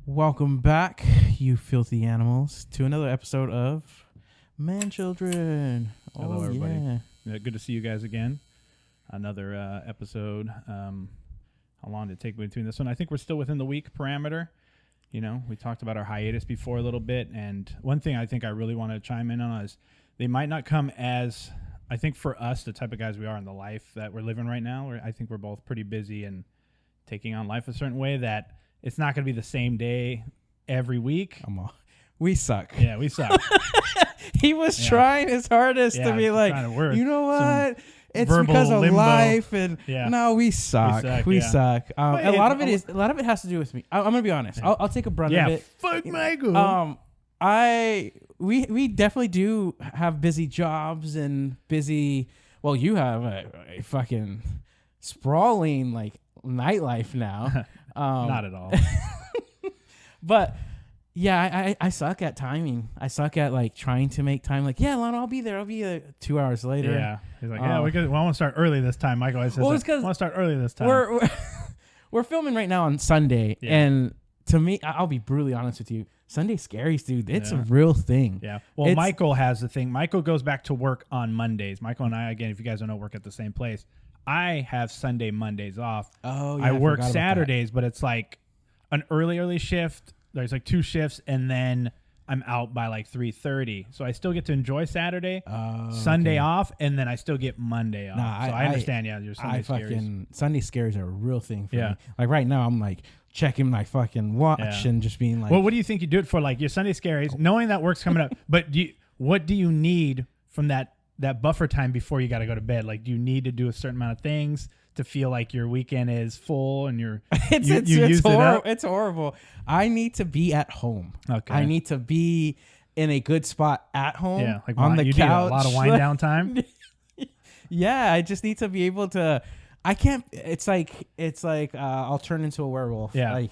Welcome back, you filthy animals, to another episode of Manchildren. Hello, everybody. Yeah, good to see you guys again. Another episode. How long did it take between this one? I think we're still within the week parameter. You know, we talked about our hiatus before a little bit, and one thing I think I really want to chime in on is they might not come as, I think for us, the type of guys we are in the life that we're living right now, I think we're both pretty busy and taking on life a certain way that it's not going to be the same day every week. We suck. Yeah, we suck. He was trying his hardest to be like, you know what? It's because of limbo. Life, and no, we suck. We suck. A lot of it has to do with me. I'm gonna be honest. I'll take a brunt of it. Fuck Michael. We definitely do have busy jobs and busy. Well, you have a fucking sprawling like nightlife now. Not at all. But yeah, I suck at timing. I suck at like trying to make time. Like, yeah, Lano, I'll be there. I'll be 2 hours later. Yeah, he's like, I want to start early this time. Michael always says, well, it's because I want to start early this time. We're filming right now on Sunday, and to me, I'll be brutally honest with you. Sunday Scaries, dude, it's a real thing. Yeah. Well, Michael has the thing. Michael goes back to work on Mondays. Michael and I, again, if you guys don't know, work at the same place. I have Sunday, Mondays off. Oh, yeah. I work Saturdays, but it's like an early shift. There's like 2 shifts, and then I'm out by like 3:30. So I still get to enjoy Saturday, Sunday off, and then I still get Monday off. So I understand, your Sunday Scaries. Sunday Scaries are a real thing for me. Like right now, I'm like checking my fucking watch and just being like, well, what do you think you do it for? Like your Sunday Scaries, knowing that work's coming up, but what do you need from that buffer time before you got to go to bed? Like, do you need to do a certain amount of things to feel like your weekend is full and it's horrible. I need to be at home. Okay. I need to be in a good spot at home. Yeah, like on the couch. Need a lot of wind down time. Yeah, I just need to be able to. I can't. It's like I'll turn into a werewolf. Yeah, like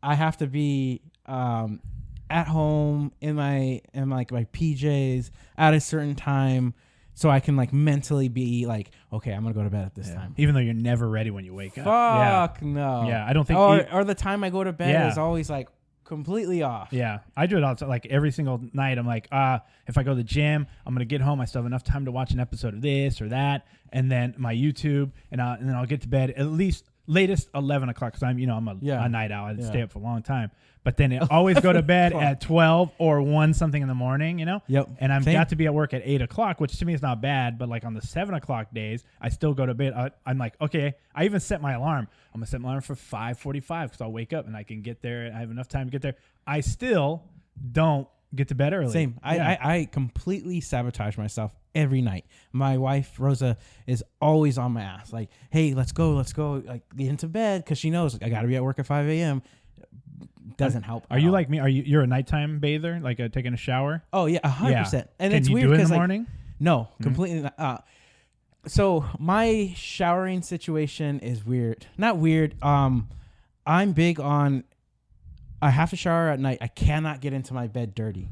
I have to be at home in my PJs at a certain time. So I can like mentally be like, okay, I'm gonna go to bed at this time, even though you're never ready when you wake up. Fuck no. Yeah, I don't think. Or the time I go to bed is always like completely off. Yeah, I do it all like every single night. I'm like, if I go to the gym, I'm gonna get home. I still have enough time to watch an episode of this or that, and then my YouTube, and then I'll get to bed at least latest 11 o'clock because I'm a night owl. I stay up for a long time. But then I always go to bed at 12 or 1 something in the morning, Yep. And I've got to be at work at 8 o'clock, which to me is not bad. But like on the 7 o'clock days, I still go to bed. I'm like, okay, I even set my alarm. I'm going to set my alarm for 5:45 because I'll wake up and I can get there. I have enough time to get there. I still don't get to bed early. Same. I completely sabotage myself every night. My wife, Rosa, is always on my ass. Like, hey, let's go. Like, get into bed because she knows I got to be at work at 5 a.m. Doesn't help. Are you like me? You're a nighttime bather, like taking a shower? Oh yeah, 100%. And it's weird because in the morning. No, completely not. So my showering situation is weird. Not weird. I'm big on. I have to shower at night. I cannot get into my bed dirty.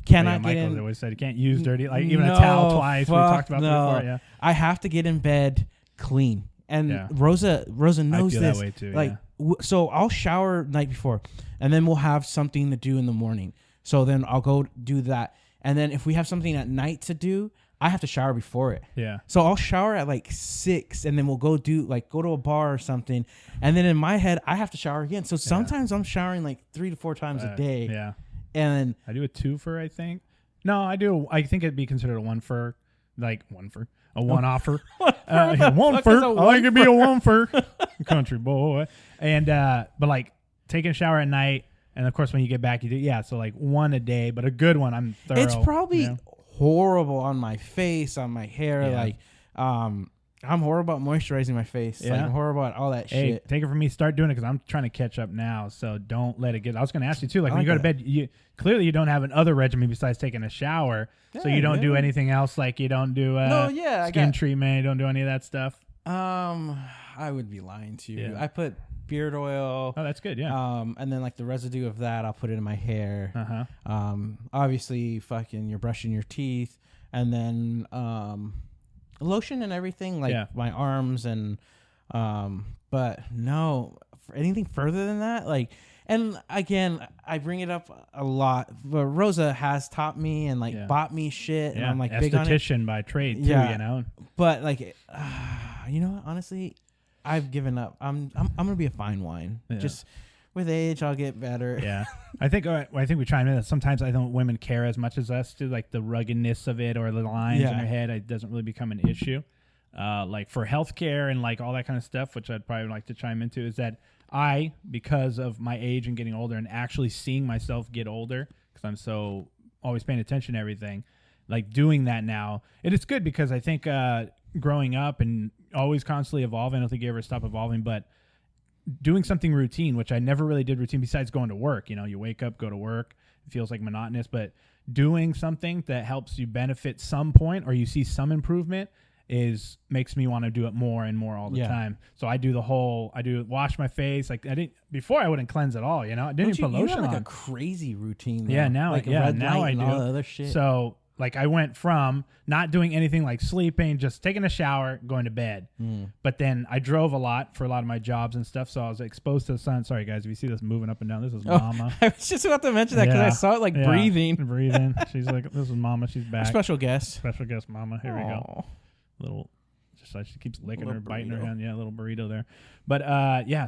Cannot get in. Michael always said you can't use dirty, like even a towel twice. We talked about that before. Yeah, I have to get in bed clean. And Rosa knows I feel this. That way too. Like, so I'll shower night before, and then we'll have something to do in the morning. So then I'll go do that, and then if we have something at night to do, I have to shower before it. Yeah. So I'll shower at like 6, and then we'll go to a bar or something, and then in my head I have to shower again. So sometimes I'm showering like 3 to 4 times a day. Yeah. And I do a 2-fer, I think. No, I do. I think it'd be considered a 1-fer, like 1-fer. A 1-offer. 1-fer. I like it be a 1-fer. Country boy. And, but like taking a shower at night. And of course, when you get back, you do, so like 1 a day, but a good one. I'm thorough. It's probably horrible on my face, on my hair. Yeah. Like, I'm horrible at moisturizing my face. Yeah. Like, I'm horrible at all that shit. Take it from me. Start doing it because I'm trying to catch up now. So don't let it get. I was going to ask you too. Like when you go to bed, clearly you don't have another regimen besides taking a shower. So you don't do anything else. Like you don't do skin treatment. You don't do any of that stuff. I would be lying to you. Yeah. I put beard oil. Oh, that's good. Yeah. And then like the residue of that, I'll put it in my hair. Obviously, fucking you're brushing your teeth, and then lotion and everything, like my arms and but no, for anything further than that, like And again, I bring it up a lot, but Rosa has taught me and like bought me shit, and I'm like big on it. Esthetician by trade too, you know. But like, you know what? Honestly, I've given up. I'm gonna be a fine wine. Just with age, I'll get better. Yeah, I think we chime in that sometimes I don't women care as much as us do, like the ruggedness of it or the lines in her head. It doesn't really become an issue. Like for healthcare and like all that kind of stuff, which I'd probably like to chime into, is that I, because of my age and getting older and actually seeing myself get older, because I'm so always paying attention to everything, like doing that now, it is good because I think growing up and always constantly evolving, I don't think you ever stop evolving, but doing something routine, which I never really did routine besides going to work. You know, you wake up, go to work, it feels like monotonous, but doing something that helps you benefit some point or you see some improvement makes me want to do it more and more all the time. So I do wash my face. Like before I wouldn't cleanse at all, you know. I didn't even put lotion on. You have like a crazy routine though. Yeah, now like now I do. All the other shit. So like I went from not doing anything like sleeping, just taking a shower, going to bed. But then I drove a lot for a lot of my jobs and stuff, so I was exposed to the sun. Sorry guys, if you see this moving up and down, this is Mama. I was just about to mention that because I saw it like breathing. She's like, this is Mama. She's back. Special guest, Mama. Here we go. Little, just like she keeps licking her, biting her hand. Yeah, a little burrito there. But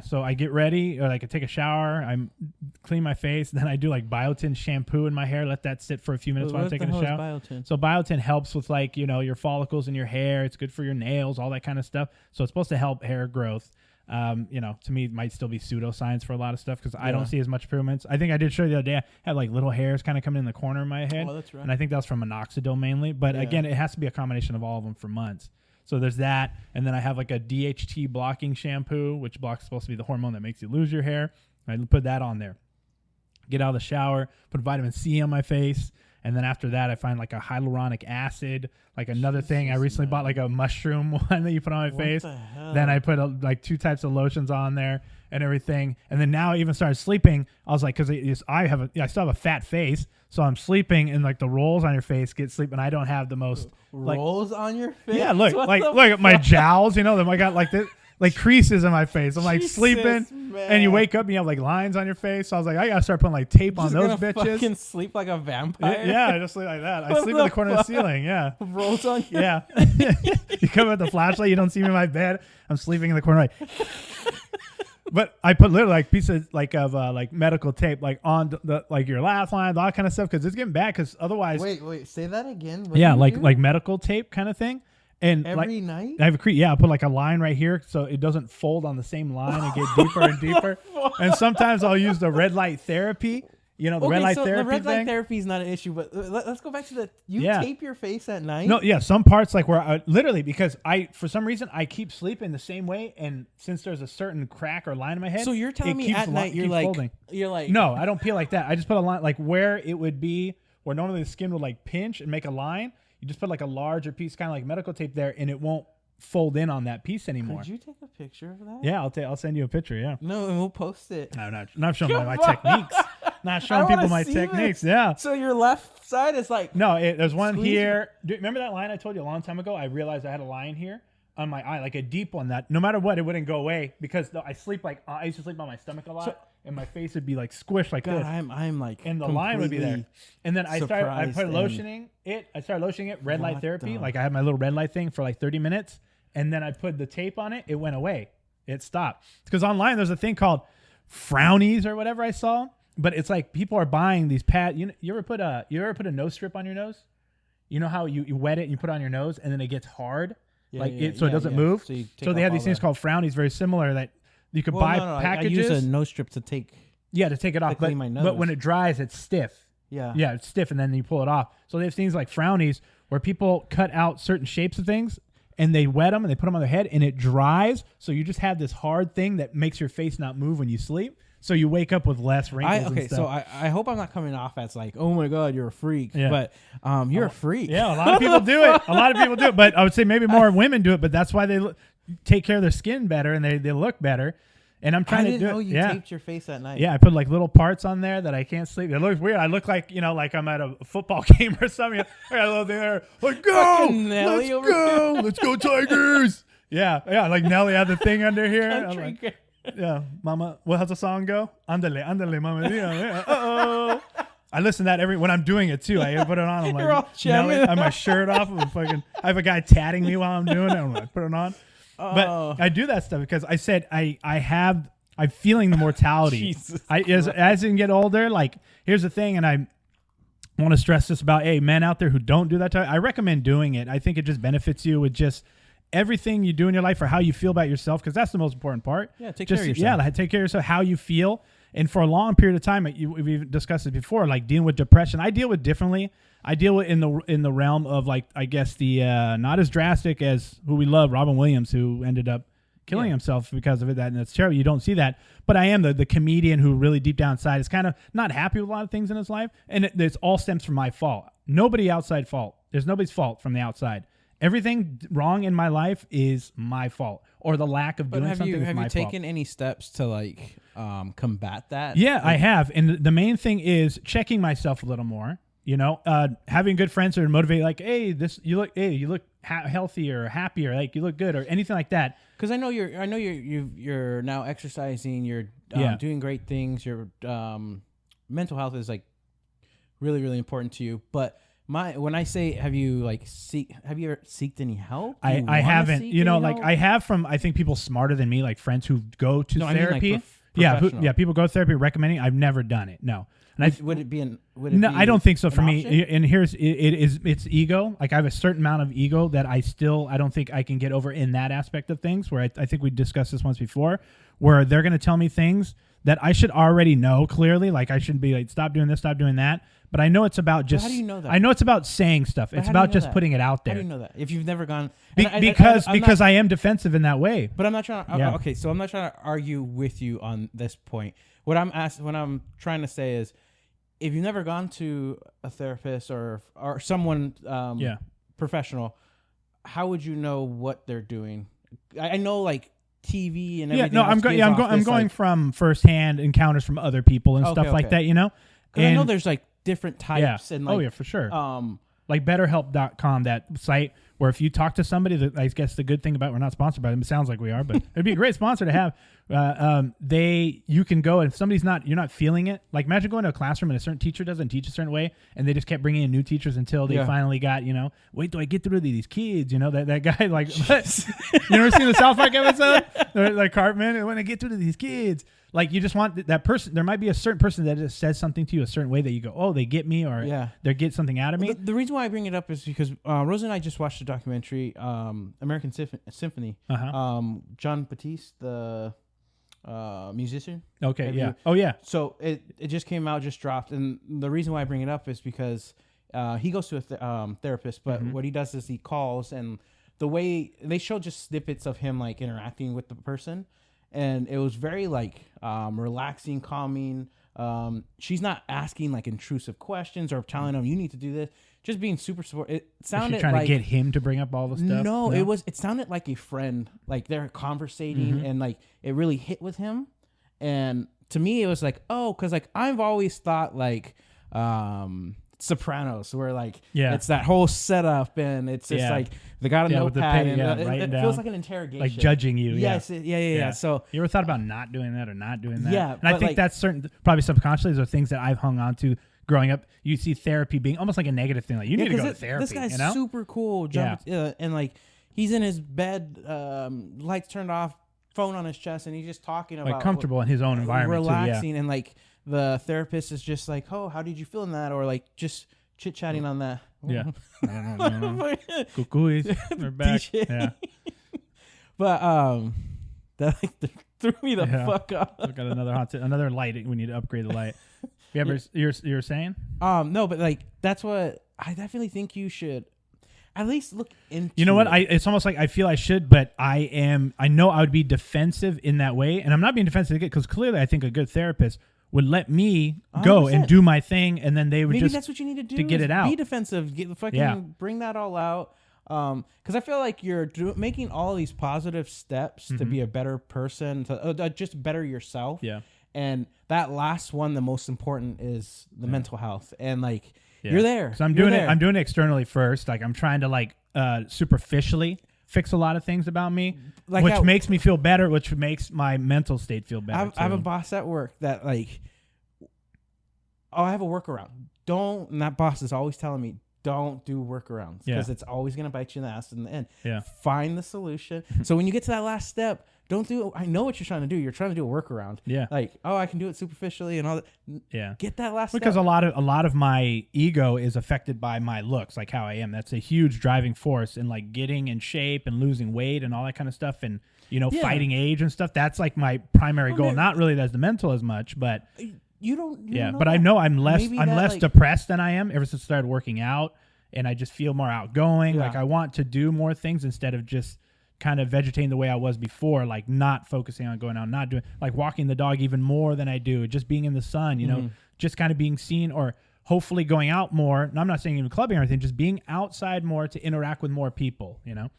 so I get ready, or I could take a shower. I clean my face, then I do like biotin shampoo in my hair. Let that sit for a few minutes while I'm taking a shower. Biotin? So biotin helps with like your follicles in your hair. It's good for your nails, all that kind of stuff. So it's supposed to help hair growth. To me, it might still be pseudoscience for a lot of stuff because I don't see as much improvements. I think I did show you the other day. I had like little hairs kind of coming in the corner of my head. Oh, that's right. And I think that was from minoxidil mainly. But again, it has to be a combination of all of them for months. So there's that. And then I have like a DHT blocking shampoo, which blocks supposed to be the hormone that makes you lose your hair. I put that on there. Get out of the shower, put vitamin C on my face. And then after that, I find like a hyaluronic acid, like another thing. I recently bought like a mushroom one that you put on my face. The hell? Then I put like 2 types of lotions on there and everything. And then now I even started sleeping. I was like, because I still have a fat face. So I'm sleeping and like the rolls on your face get sleep. And I don't have the most rolls on your face. Yeah, look at my jowls, I got like this. Like creases in my face. I'm like sleeping, and you wake up and you have like lines on your face. So I was like, I gotta start putting like tape on those bitches. Fucking sleep like a vampire. Yeah, I just sleep like that. I sleep in the corner of the ceiling. Yeah, rolls on. Yeah, you come with the flashlight. You don't see me in my bed. I'm sleeping in the corner. But I put literally like pieces of medical tape like on the like your laugh line, all that kind of stuff because it's getting bad. Because otherwise, wait, say that again. What like medical tape kind of thing. And every night? I have I put like a line right here so it doesn't fold on the same line and get deeper and deeper. And sometimes I'll use the red light therapy. The red light therapy the red light thing. therapy is not an issue, but let's go back to the tape your face at night. No, yeah, some parts like where I literally because for some reason I keep sleeping the same way, and since there's a certain crack or line in my head, so you're telling me at night you're like no, I don't peel like that. I just put a line like where it would be where normally the skin would like pinch and make a line. You just put like a larger piece, kind of like medical tape there, and it won't fold in on that piece anymore. Could you take a picture of that? Yeah, I'll send you a picture. Yeah. No, and we'll post it. No, not showing my techniques. Not showing people my techniques. This. Yeah. So your left side is like there's one here. Remember that line I told you a long time ago? I realized I had a line here on my eye, like a deep one that no matter what, it wouldn't go away because I sleep like I used to sleep on my stomach a lot. And my face would be like squished like this. I'm like, and the line would be there. And then I started lotioning it, red light therapy. Like I had my little red light thing for like 30 minutes. And then I put the tape on it. It went away. It stopped. Because online there's a thing called frownies or whatever I saw. But it's like people are buying these pads. You ever put a nose strip on your nose? You know how you wet it and you put it on your nose and then it gets hard? It doesn't move? So they have these things called frownies, very similar that you could buy packages. I use a nose strip to take. Yeah, to take it off. But when it dries, it's stiff. Yeah, it's stiff, and then you pull it off. So they have things like frownies where people cut out certain shapes of things, and they wet them, and they put them on their head, and it dries. So you just have this hard thing that makes your face not move when you sleep. So you wake up with less wrinkles and stuff. So I hope I'm not coming off as like, oh my God, you're a freak. Yeah. But you're a freak. Yeah, a lot of people do it. But I would say maybe more women do it, but that's why they take care of their skin better and they look better. And I'm trying to do it. I didn't know you taped your face at night. Yeah, I put like little parts on there that I can't sleep. It looks weird. I look like, like I'm at a football game or something. I got a little thing there. Like, go! Nelly Let's go! Let's go, Tigers! Yeah, like Nelly had the thing under here. Yeah, mama. Well, how's the song go? Andale, andale, mama. Yeah. Uh-oh. I listen to that when I'm doing it too. I put it on. I'm You're all like, jamming. I have my shirt off. I have a guy tatting me while I'm doing it. I'm like, put it on. But I do that stuff because I said I'm feeling the mortality. Jesus as I get older, like here's the thing, and I want to stress this about men out there who don't do that. I recommend doing it. I think it just benefits you with just everything you do in your life or how you feel about yourself, because that's the most important part. Yeah, take care of yourself. Yeah, take care of yourself, how you feel. And for a long period of time, we've discussed it before, like dealing with depression. I deal with differently. I deal with in the realm of like, I guess the not as drastic as who we love, Robin Williams, who ended up killing himself because of it. And that's terrible. You don't see that. But I am the comedian who really deep down inside is kind of not happy with a lot of things in his life. And it all stems from my fault. Nobody outside fault. There's nobody's fault from the outside. Everything wrong in my life is my fault, or the lack of doing something is my fault. Have you taken any steps to like combat that? Yeah, I have. And the main thing is checking myself a little more. You know, having good friends who are motivated, like, hey, you look healthier, happier, like you look good, or anything like that. Because I know you're now exercising, you're doing great things. Your mental health is like really, really important to you. But when I say, have you ever seeked any help? I haven't. You know, like I have from I think people smarter than me, like friends who go to therapy. I mean like people go to therapy recommending. I've never done it. No. And would it be no, I don't think so for option? me. And it's ego. Like I have a certain amount of ego that I don't think I can get over in that aspect of things, where I think we discussed this once before, where they're going to tell me things that I should already know clearly. Like I shouldn't be like, stop doing this, stop doing that. But I know it's about just. How do you know that? I know it's about saying stuff. It's about just putting it out there. How do you know that? If you've never gone. Because I am defensive in that way. But I'm not trying to. Okay, so I'm not trying to argue with you on this point. What I'm trying to say is, if you've never gone to a therapist or someone professional, how would you know what they're doing? I know like TV and everything. I'm going from firsthand encounters from other people and stuff like that. You know, and I know there's like different types. Yeah. And like, for sure. Like BetterHelp.com, that site where if you talk to somebody, that I guess the good thing about, we're not sponsored by them. It sounds like we are, but it'd be a great sponsor to have. You can go, and if somebody's you're not feeling it. Like imagine going to a classroom and a certain teacher doesn't teach a certain way, and they just kept bringing in new teachers until they finally got, wait till I get through to these kids. That guy, like, you ever seen the South Park episode? Like Cartman, when I get through to these kids. Like you just want that person. There might be a certain person that just says something to you a certain way that you go, oh, they get me, or they get something out of me. The reason why I bring it up is because Rosa and I just watched a documentary, American Symphony. John Batiste, the musician. Okay. Oh yeah. So it just came out, just dropped, and the reason why I bring it up is because he goes to a therapist, but what he does is he calls, and the way they show just snippets of him like interacting with the person. And it was very like relaxing, calming. She's not asking like intrusive questions or telling him you need to do this. Just being super supportive. It sounded trying like to get him to bring up all the stuff. No, it sounded like a friend. Like they're conversating, and like it really hit with him. And to me, it was like, oh, because like I've always thought like Sopranos, where like it's that whole setup, and it's just like they got a notepad, and it feels like an interrogation, like judging you. Yes, yeah. So you ever thought about not doing that or not doing that? Yeah, and I think that's certain, probably subconsciously, those are things that I've hung on to growing up. You see therapy being almost like a negative thing, like you need to go to therapy. This guy's super cool, and like he's in his bed, lights turned off, phone on his chest, and he's just talking about like comfortable in his own environment, relaxing, and like. The therapist is just like, oh, how did you feel in that? Or like just chit chatting on that. Yeah. I don't know. Cucuys. We're back. Yeah. But that like threw me the fuck off. We've got another light. We need to upgrade the light. You're saying? No, but like that's what I definitely think you should at least look into. You know what? It's almost like I feel I should, but I know I would be defensive in that way, and I'm not being defensive because clearly I think a good therapist would let me go 100%. And do my thing, and then they would maybe that's what you need to do to get it out. Be defensive, bring that all out. Because I feel like you're making all these positive steps to be a better person, to just better yourself. Yeah. And that last one, the most important, is the mental health. And you're there. So I'm doing it externally first. Like I'm trying to superficially fix a lot of things about me, Like which makes me feel better, which makes my mental state feel better. I have a boss at work that like, I have a workaround. And that boss is always telling me, don't do workarounds because it's always going to bite you in the ass in the end. Yeah. Find the solution. So when you get to that last step, don't do it. I know what you're trying to do. You're trying to do a workaround. Yeah. Like, I can do it superficially and all that. Yeah. Get that last step. Because a lot of my ego is affected by my looks, like how I am. That's a huge driving force in like getting in shape and losing weight and all that kind of stuff, and fighting age and stuff. That's like my primary goal. Not really as the mental as much, but you don't know but I know I'm less depressed than I am ever since I started working out, and I just feel more outgoing. Like I want to do more things instead of just kind of vegetating the way I was before, like not focusing on going out, not doing like walking the dog even more than I do, just being in the sun, just kind of being seen, or hopefully going out more. And I'm not saying even clubbing or anything, just being outside more to interact with more people, and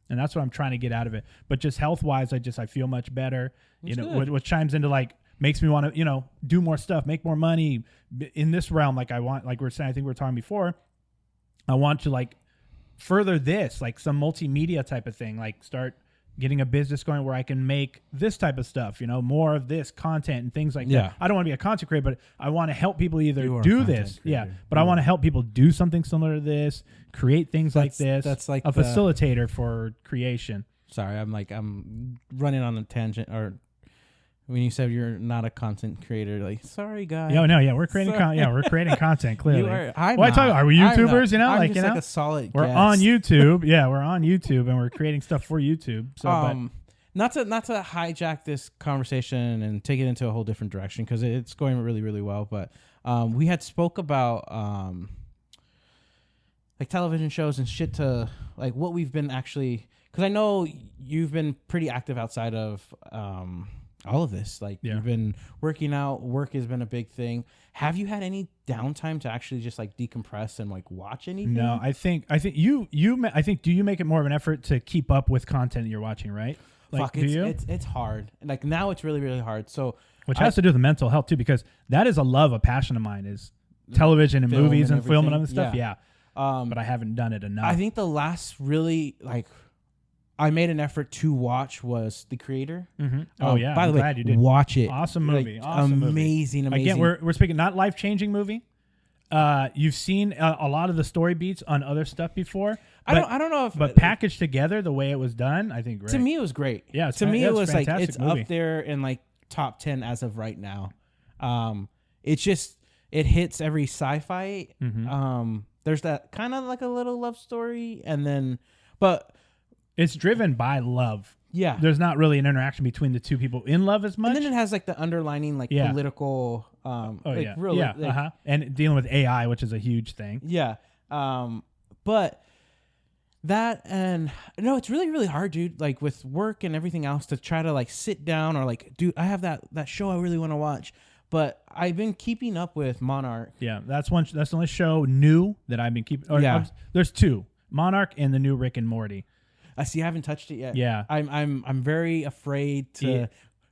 that's what I'm trying to get out of it. But just health wise, I feel much better, which chimes into like, makes me want to, do more stuff, make more money in this realm. Like I want, like we're saying, I think we were talking before, I want to like further this, like some multimedia type of thing, like start getting a business going where I can make this type of stuff, more of this content and things like that. I don't want to be a content creator, but I want to help people either do this. Creator. Yeah. But I want to help people do something similar to this, create things like this. That's like a facilitator for creation. Sorry, I'm running on a tangent, or when you said you're not a content creator, like, sorry guys. We're creating we're creating content, clearly. Are we YouTubers, I'm just like a solid we're guest. on YouTube. We're on YouTube and we're creating stuff for YouTube. So not to hijack this conversation and take it into a whole different direction, because it's going really, really well, but we had spoke about like television shows and shit, to like what we've been actually, because I know you've been pretty active outside of all of this. Like you've been working out, work has been a big thing. Have you had any downtime to actually just like decompress and like watch anything? No, I think do you make it more of an effort to keep up with content you're watching, right? Like, it's hard. Like now it's really, really hard. So which has to do with mental health too, because that is a passion of mine, is television and movies and film and other stuff. Yeah. But I haven't done it enough. I think the last really like I made an effort to watch was The Creator. Mm-hmm. Oh yeah. By the way, you did. Watch it. Awesome movie. Like, amazing. Again, we're speaking not life-changing movie. You've seen a lot of the story beats on other stuff before. I don't know if, but packaged together the way it was done, I think great. To me, it was great. Yeah. To me, it was like it's movie. up there in like top 10 as of right now. It's just it hits every sci-fi. Mm-hmm. There's that kind of like a little love story, and then but. It's driven by love. Yeah. There's not really an interaction between the two people in love as much. And then it has like the underlining like political and dealing with AI, which is a huge thing. Yeah. But that, and no, it's really, really hard, dude, like with work and everything else, to try to like sit down or like, dude, I have that show I really want to watch. But I've been keeping up with Monarch. Yeah, that's the only show new that I've been keeping. There's two, Monarch and the new Rick and Morty. I see. I haven't touched it yet. Yeah, I'm very afraid to,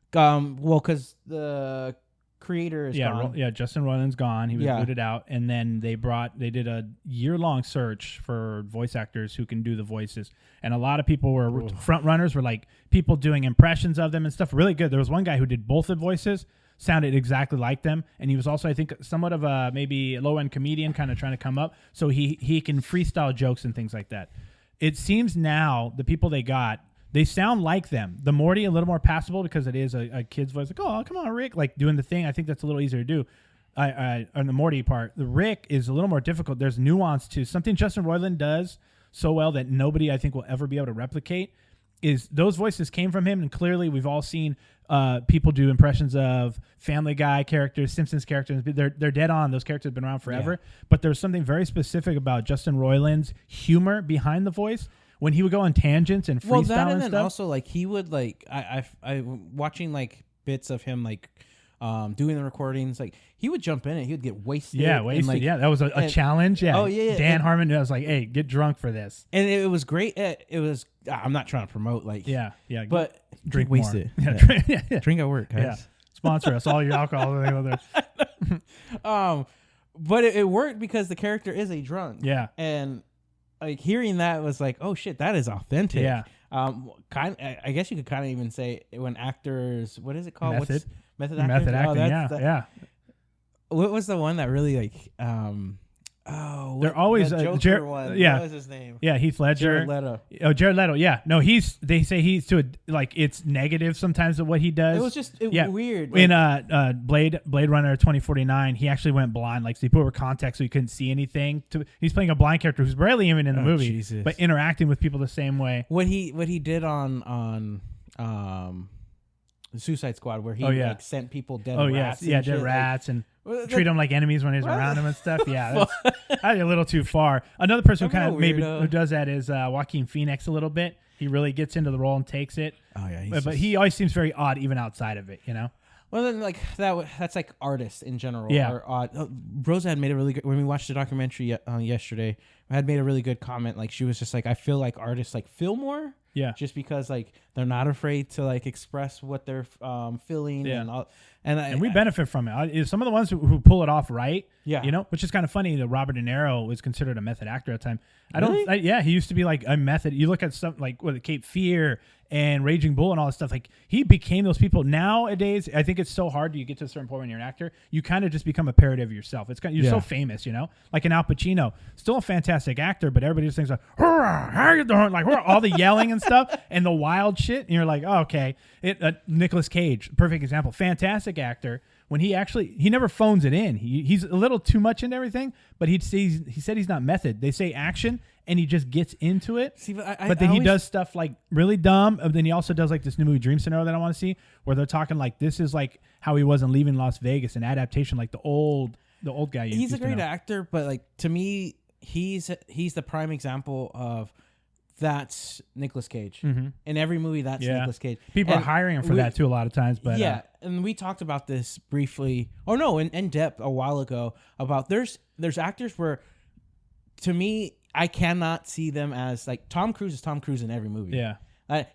because the creator is gone. Justin Roiland's gone. He was booted out, and then they did a year-long search for voice actors who can do the voices, and a lot of people were front runners. Were like people doing impressions of them and stuff. Really good. There was one guy who did both the voices, sounded exactly like them, and he was also, I think, somewhat of a maybe low-end comedian, kind of trying to come up, so he can freestyle jokes and things like that. It seems now the people they sound like them. The Morty a little more passable because it is a kid's voice, like, oh, come on, Rick, like doing the thing. I think that's a little easier to do. On the Morty part, the Rick is a little more difficult. There's nuance to something Justin Roiland does so well that nobody, I think, will ever be able to replicate. Is those voices came from him, and clearly we've all seen people do impressions of Family Guy characters, Simpsons characters. They're dead on. Those characters have been around forever. Yeah. But there's something very specific about Justin Roiland's humor behind the voice when he would go on tangents and freestyle that and and then stuff. Also, like he would like I watching like bits of him like doing the recordings, like he would jump in and he would get wasted. Yeah, wasted. And, like, that was a challenge. Yeah. Oh yeah. Dan Harmon, I was like, hey, get drunk for this. And it was great. It was. I'm not trying to promote like. Yeah. But drink wasted. Yeah. Drink at work, guys. Yeah. Sponsor us, all your alcohol. But it worked because the character is a drunk. Yeah. And like hearing that was like, oh shit, that is authentic. Yeah. I guess you could kind of even say when actors, what is it called? Method. Method actors? Method acting. Yeah. What was the one that really like? They're always the Joker one. Yeah, what was his name? Yeah, Heath Ledger. Jared Leto. Oh, Jared Leto. Yeah, no, they say he's like it's negative sometimes of what he does. It was just weird. In Blade Runner 2049, he actually went blind. Like, so he put over context so he couldn't see anything. He's playing a blind character who's barely even in the movie, Jesus. but interacting with people the same way. What he did on the Suicide Squad, where he like sent people dead rats. Dead rats and treat them like enemies when he's around them and stuff. Yeah, that's a little too far. Another person who kind of maybe who does that is Joaquin Phoenix a little bit. He really gets into the role and takes it. Oh yeah, but he always seems very odd even outside of it. You know. Well, then like that's like artists in general are odd. Rosa had made a really good, when we watched the documentary yesterday, had made a really good comment. Like, she was just like, I feel like artists like feel more. Yeah. Just because like they're not afraid to like express what they're feeling and we benefit from it. Some of the ones who pull it off right. Yeah. You know, which is kind of funny that Robert De Niro was considered a method actor at the time. Really? He used to be like a method. You look at stuff like Cape Fear and Raging Bull and all this stuff. Like, he became those people. Nowadays, I think it's so hard. You get to a certain point when you're an actor, you kind of just become a parody of yourself. You're so famous, you know, like an Al Pacino, still a fantastic actor, but everybody just thinks like, hurrah, how you doing? Like, hurrah, all the yelling and stuff and the wild shit. And you're like, oh, okay. Nicolas Cage, perfect example, fantastic actor. When he never phones it in. He's a little too much into everything, but he said he's not method. They say action, and he just gets into it. See, but then he does stuff like really dumb. And then he also does like this new movie Dream Scenario that I want to see, where they're talking like this is like how he was in Leaving Las Vegas, an adaptation like the old guy. He's a great actor, but like to me, he's the prime example of that's Nicolas Cage. Mm-hmm. In every movie, that's Nicolas Cage. People are hiring him for that too a lot of times. But and we talked about this briefly, in depth a while ago about there's actors where, to me, I cannot see them as like Tom Cruise is Tom Cruise in every movie. Yeah.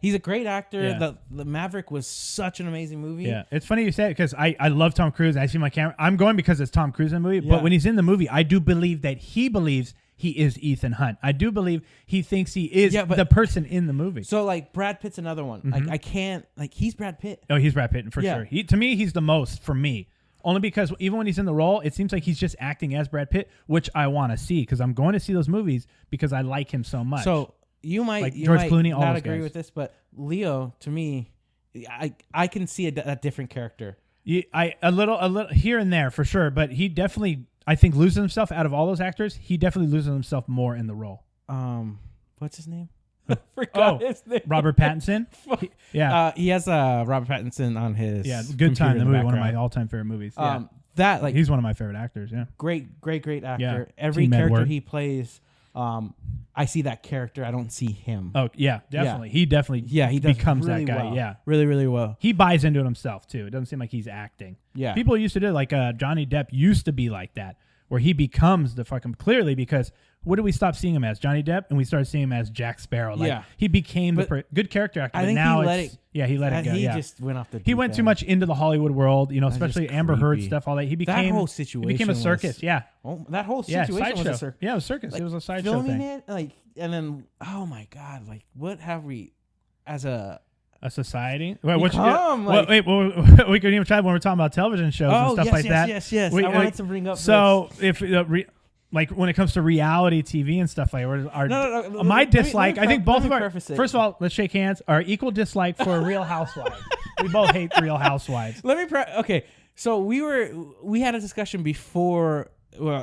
He's a great actor. Yeah. The Maverick was such an amazing movie. Yeah, it's funny you say it because I love Tom Cruise. And I see my camera. I'm going because it's Tom Cruise in the movie. Yeah. But when he's in the movie, I do believe that he believes he is Ethan Hunt. I do believe he thinks he is the person in the movie. So like Brad Pitt's another one. Mm-hmm. Like I can't he's Brad Pitt. Oh, he's Brad Pitt for sure. To me, he's the most for me. Only because even when he's in the role, it seems like he's just acting as Brad Pitt, which I want to see because I'm going to see those movies because I like him so much. So you might George Clooney, all not those agree guys. with this, but Leo, to me, I can see a different character. A little here and there for sure, but he definitely, I think, loses himself out of all those actors. He definitely loses himself more in the role. What's his name? Forgot his name. Robert Pattinson. He has Robert Pattinson on his Good Time, the movie, one of my all-time favorite movies. He's one of my favorite actors. Yeah, great actor. Yeah. Every character he plays, I see that character. I don't see him. Oh yeah, definitely. He definitely he does becomes really that guy. Well. Yeah, really, really well. He buys into it himself too. It doesn't seem like he's acting. Yeah, people used to do it, like Johnny Depp used to be like that, where he becomes the fucking clearly because. What did we stop seeing him as? Johnny Depp, and we started seeing him as Jack Sparrow. Like, he became the good character actor. I think now he let it. Yeah, he let it go. He just went off the. He went too much into the Hollywood world, you know, especially Amber Heard stuff. All that. He became that whole situation. He became a circus. That whole situation was a circus. Yeah, it was a circus. Like, it was a sideshow filming thing. it, and then oh my god, like what have we as a society? Wait, we could even try when we're talking about television shows and stuff like that. Yes. I wanted to bring up. So if. Like when it comes to reality TV and stuff like that, my dislike, I think both of our, first of all, let's shake hands, our equal dislike for Real Housewives. We both hate Real Housewives. Okay, so we had a discussion before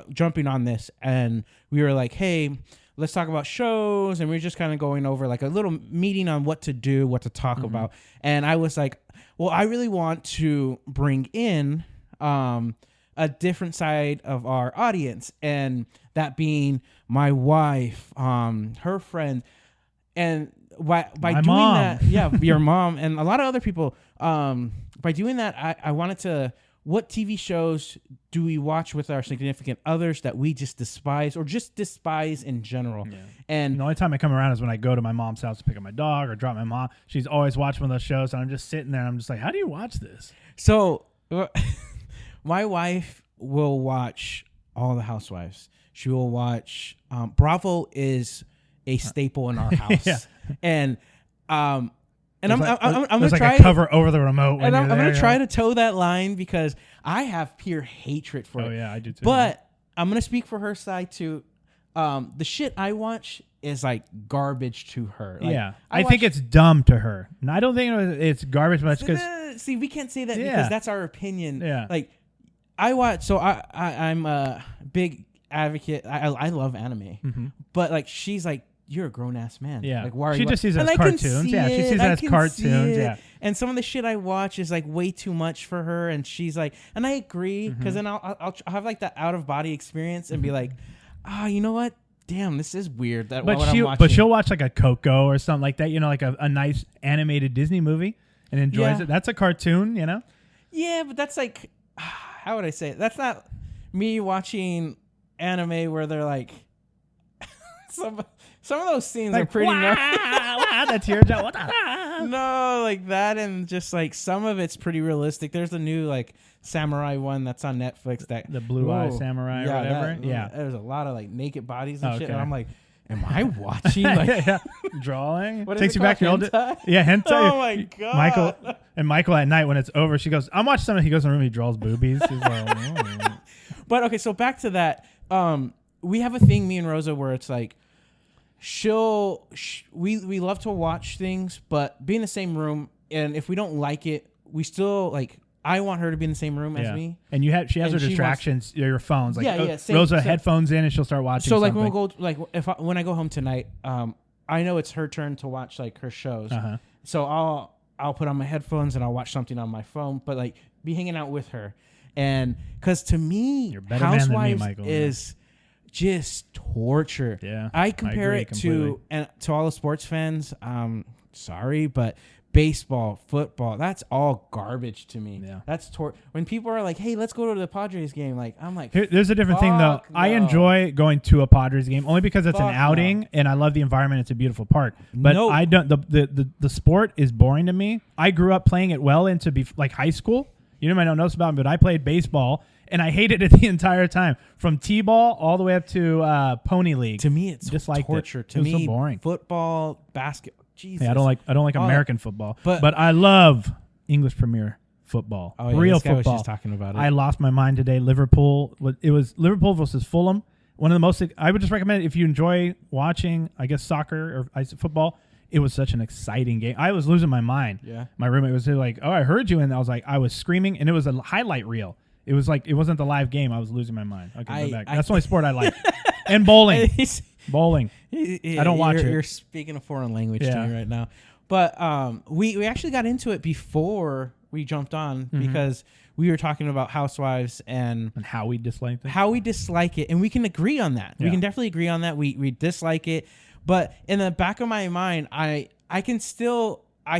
jumping on this, and we were like, hey, let's talk about shows, and we were just kind of going over like a little meeting on what to do, what to talk about, and I was like, well, I really want to bring in a different side of our audience, and that being my wife, her friend, and by doing mom. that, your mom, and a lot of other people. By doing that, I wanted to. What TV shows do we watch with our significant others that we just despise, or just despise in general? Yeah. And the only time I come around is when I go to my mom's house to pick up my dog or drop my mom. She's always watching one of those shows, and I'm just sitting there, and I'm just like, how do you watch this? So. My wife will watch all the Housewives. She will watch Bravo is a staple in our house. And And There's I'm gonna like try a cover over the remote. and I'm gonna try to toe that line because I have pure hatred for it. Oh yeah, I do too. But I'm gonna speak for her side too. The shit I watch is like garbage to her. Like, yeah, I think it's dumb to her. And I don't think it's garbage much because see, we can't say that because that's our opinion. Yeah, like I watch. So I'm a big advocate. I love anime, but like she's like, you're a grown ass man. Yeah, like why are she you just sees it as cartoons. Yeah, she sees it as cartoons. Yeah, and some of the shit I watch is like way too much for her, and she's like, and I agree because then I'll have like that out of body experience and be like, you know what? Damn, this is weird. That but I'm watching. But she'll watch like a Coco or something like that. You know, like a nice animated Disney movie and enjoys it. That's a cartoon. You know. Yeah, but that's like, how would I say it? That's not me watching anime where they're like some of those scenes are pretty the teardrop. No, like that, and just like some of it's pretty realistic. There's a new like samurai one that's on Netflix, that the Blue Eye Samurai or whatever. There's a lot of like naked bodies and shit, and I'm like, am I watching like drawing? What takes you back to old hentai. Oh my god! Michael at night when it's over, she goes, "I'm watching something." He goes in the room, he draws boobies. He's like, oh. But okay, so back to that. We have a thing, me and Rosa, where it's like, we love to watch things, but be in the same room, and if we don't like it, we still like. I want her to be in the same room as me. And she has her distractions, your phones. Like same, Rosa headphones in, and she'll start watching. So like something. when I go home tonight, I know it's her turn to watch like her shows. So I'll put on my headphones and I'll watch something on my phone, but like be hanging out with her, and because to me, Housewives is just torture. Yeah, I compare it to all the sports fans. Sorry, but baseball, football, that's all garbage to me. Yeah. That's when people are like, hey, let's go to the Padres game. Like, I'm like, there's a different thing though. No. I enjoy going to a Padres game only because it's an outing and I love the environment. It's a beautiful park. But I don't, the sport is boring to me. I grew up playing it well into like high school. You might not know about me, but I played baseball and I hated it the entire time, from t-ball all the way up to pony league. To me, it's just like torture. To me, so boring. Football, basketball. Jesus. Hey, I don't like American football, but I love English Premier football. Oh, yeah, real this guy football. Was just talking about it. I lost my mind today. Liverpool. It was Liverpool versus Fulham. One of the most. I would just recommend it if you enjoy watching, I guess, soccer or football. It was such an exciting game. I was losing my mind. Yeah. My roommate was like, "Oh, I heard you," and I was like, I was screaming, and it was a highlight reel. It was like it wasn't the live game. I was losing my mind. Okay, go back. That's the only sport I like. And bowling. Bowling. I don't watch it. You're speaking a foreign language to me right now. But we actually got into it before we jumped on because we were talking about Housewives and how we dislike it. How we dislike it, and we can agree on that. Yeah. We can definitely agree on that. We dislike it, but in the back of my mind, I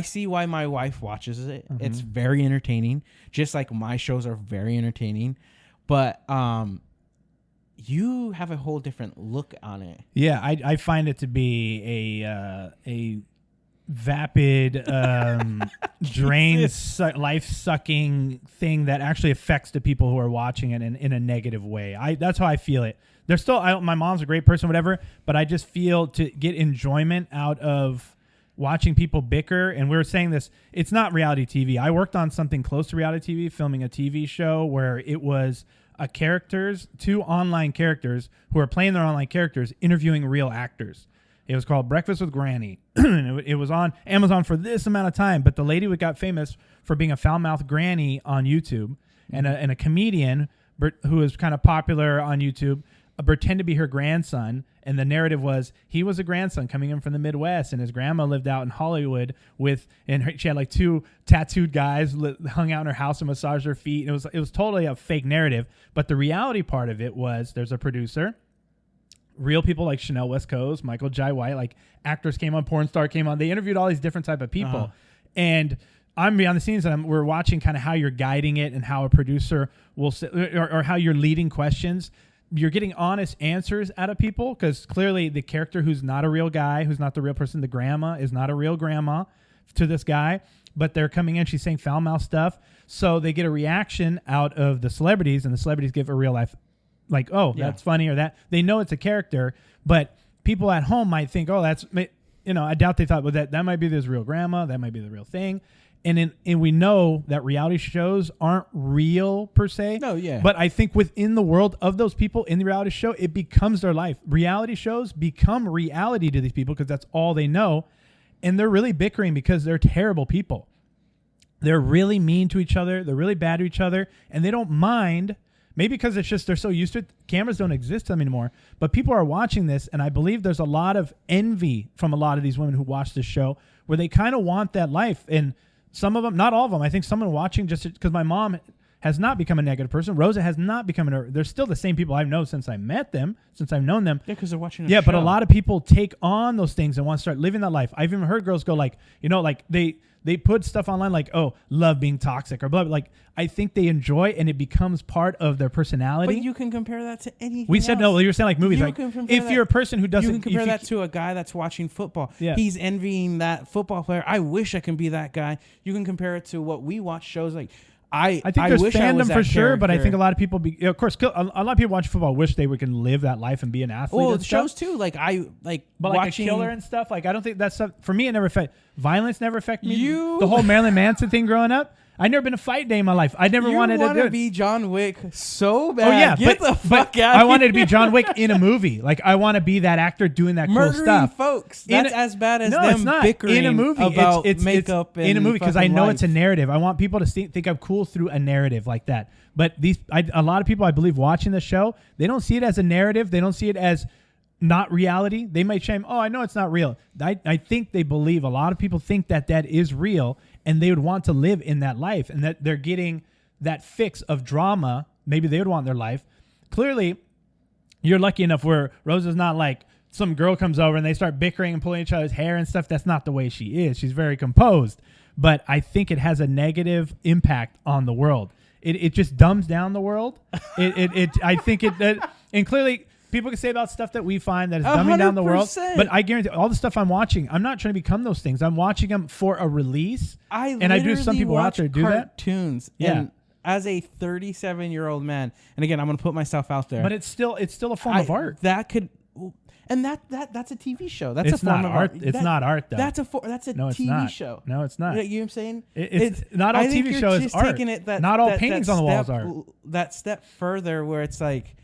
see why my wife watches it. It's very entertaining, just like my shows are very entertaining. But you have a whole different look on it. Yeah, I find it to be a vapid, life-sucking thing that actually affects the people who are watching it in a negative way. That's how I feel it. There's still, my mom's a great person, whatever, but I just feel to get enjoyment out of watching people bicker, and we were saying this, it's not reality TV. I worked on something close to reality TV, filming a TV show where it was two online characters who are playing their online characters interviewing real actors. It was called Breakfast with Granny. It was on Amazon for this amount of time, but the lady got famous for being a foul-mouthed granny on YouTube, and a comedian who was kind of popular on YouTube pretended to be her grandson, and the narrative was he was a grandson coming in from the Midwest, and his grandma lived out in Hollywood she had like two tattooed guys hung out in her house and massaged her feet. And it was totally a fake narrative, but the reality part of it was there's a producer. Real people like Chanel West Coast, Michael Jai White, like actors came on, porn star came on. They interviewed all these different type of people. And I'm behind the scenes and we're watching kind of how you're guiding it and how a producer will sit, or how you're leading questions. You're getting honest answers out of people because clearly the character who's not a real guy, who's not the real person, the grandma is not a real grandma to this guy, but they're coming in, she's saying foul mouth stuff. So they get a reaction out of the celebrities, and the celebrities give a real life that's funny, or that they know it's a character, but people at home might think, oh, I doubt they thought, well, that might be this real grandma. That might be the real thing. And we know that reality shows aren't real per se. No, yeah. But I think within the world of those people in the reality show, it becomes their life. Reality shows become reality to these people because that's all they know. And they're really bickering because they're terrible people. They're really mean to each other. They're really bad to each other. And they don't mind. Maybe because it's just they're so used to it. Cameras don't exist anymore. But people are watching this, and I believe there's a lot of envy from a lot of these women who watch this show where they kind of want that life. And some of them, not all of them, I think someone watching just because my mom has not become a negative person. Rosa has not become they're still the same people I've known since I met them, since I've known them. Yeah, because they're watching show. But a lot of people take on those things and want to start living that life. I've even heard girls go like, they put stuff online like, oh, love being toxic or blah. Like, I think they enjoy and it becomes part of their personality. But you can compare that to anything We said, else. no, you're saying like movies. Like, if you're a person who doesn't... You can compare that to a guy that's watching football. Yeah. He's envying that football player. I wish I can be that guy. You can compare it to what we watch shows like... I think there's wish I was fandom that for sure, character. but I think a lot of people, of course, a lot of people watch football wish they can live that life and be an athlete. Well, and shows stuff. too. Like But watching like a killer and stuff, like I don't think that's stuff for me. It never affect violence. Never affect me. The whole Marilyn Manson thing growing up. I never been a fight day in my life. I never wanted to do it. be John Wick so bad. Oh yeah, Get the fuck out. I wanted to be John Wick in a movie. Like I want to be that actor doing that murdering cool stuff. Folks. That's as bad as them it's not. bickering in a movie. about it's makeup in a movie because I know life. it's a narrative. I want people to think I'm cool through a narrative like that. But a lot of people I believe watching the show, they don't see it as a narrative. They don't see it as not reality. They might shame, oh, I know it's not real. I think they believe, a lot of people think that is real and they would want to live in that life and that they're getting that fix of drama. Maybe they would want their life. Clearly, you're lucky enough where Rosa's not like some girl comes over and they start bickering and pulling each other's hair and stuff. That's not the way she is. She's very composed. But I think it has a negative impact on the world. It just dumbs down the world. I think and clearly people can say about stuff that we find that is dumbing down the world. But I guarantee all the stuff I'm watching, I'm not trying to become those things. I'm watching them for a release. And I do. Some people out there do that. Cartoons. Yeah. And as a 37-year-old man, and again, I'm going to put myself out there. But it's still a form of art. That could. And that's a TV show. That's it's a form not of art. art. It's not art though. That's a TV show. No, it's not. You know what I'm saying? It's not all TV shows is art. Taking it not all paintings on the walls are. That step further, where it's like,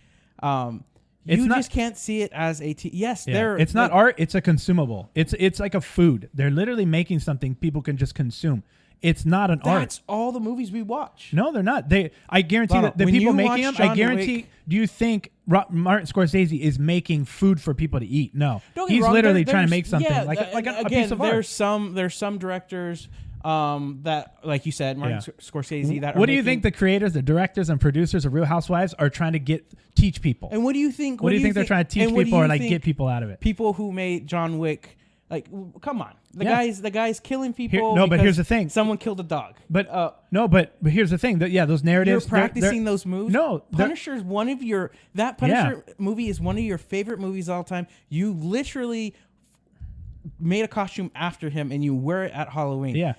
you just can't see it as a yes. Yeah. It's not art. It's a consumable. It's like a food. They're literally making something people can just consume. It's not an art. That's all the movies we watch. No, they're not. I guarantee that the people making them. I guarantee. Do you think Martin Scorsese is making food for people to eat? No, he's literally trying to make something like a piece of art. There's some directors that, like you said, Martin Scorsese. That what do you think the creators, the directors, and producers of Real Housewives are trying to teach people? And what do you think? What do you think they're trying to teach people or like get people out of it? People who made John Wick. Like, come on, the guy's killing people. But here's the thing: someone killed a dog. But but here's the thing: those narratives. You're practicing those moves. No, Punisher is one of your. That Punisher movie is one of your favorite movies of all time. You literally made a costume after him, and you wear it at Halloween. Yeah,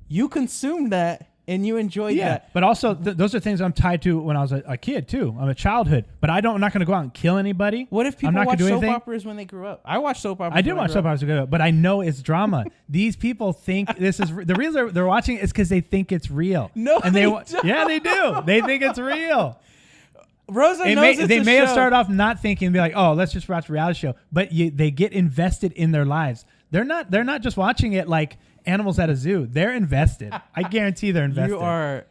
you consumed that. And you enjoyed that. But also, those are things I'm tied to when I was a kid, too. I'm a childhood. But I'm not going to go out and kill anybody. What if people watch soap operas when they grew up? I watched soap operas. I did watch soap operas when I grew up, but I know it's drama. These people think this is... The reason they're watching it is because they think it's real. No, and they don't. Yeah, they do. They think it's real. Rosa knows They may have started off not thinking and be like, oh, let's just watch a reality show. But they get invested in their lives. They're not just watching it like animals at a zoo. They're invested. I guarantee they're invested. You are...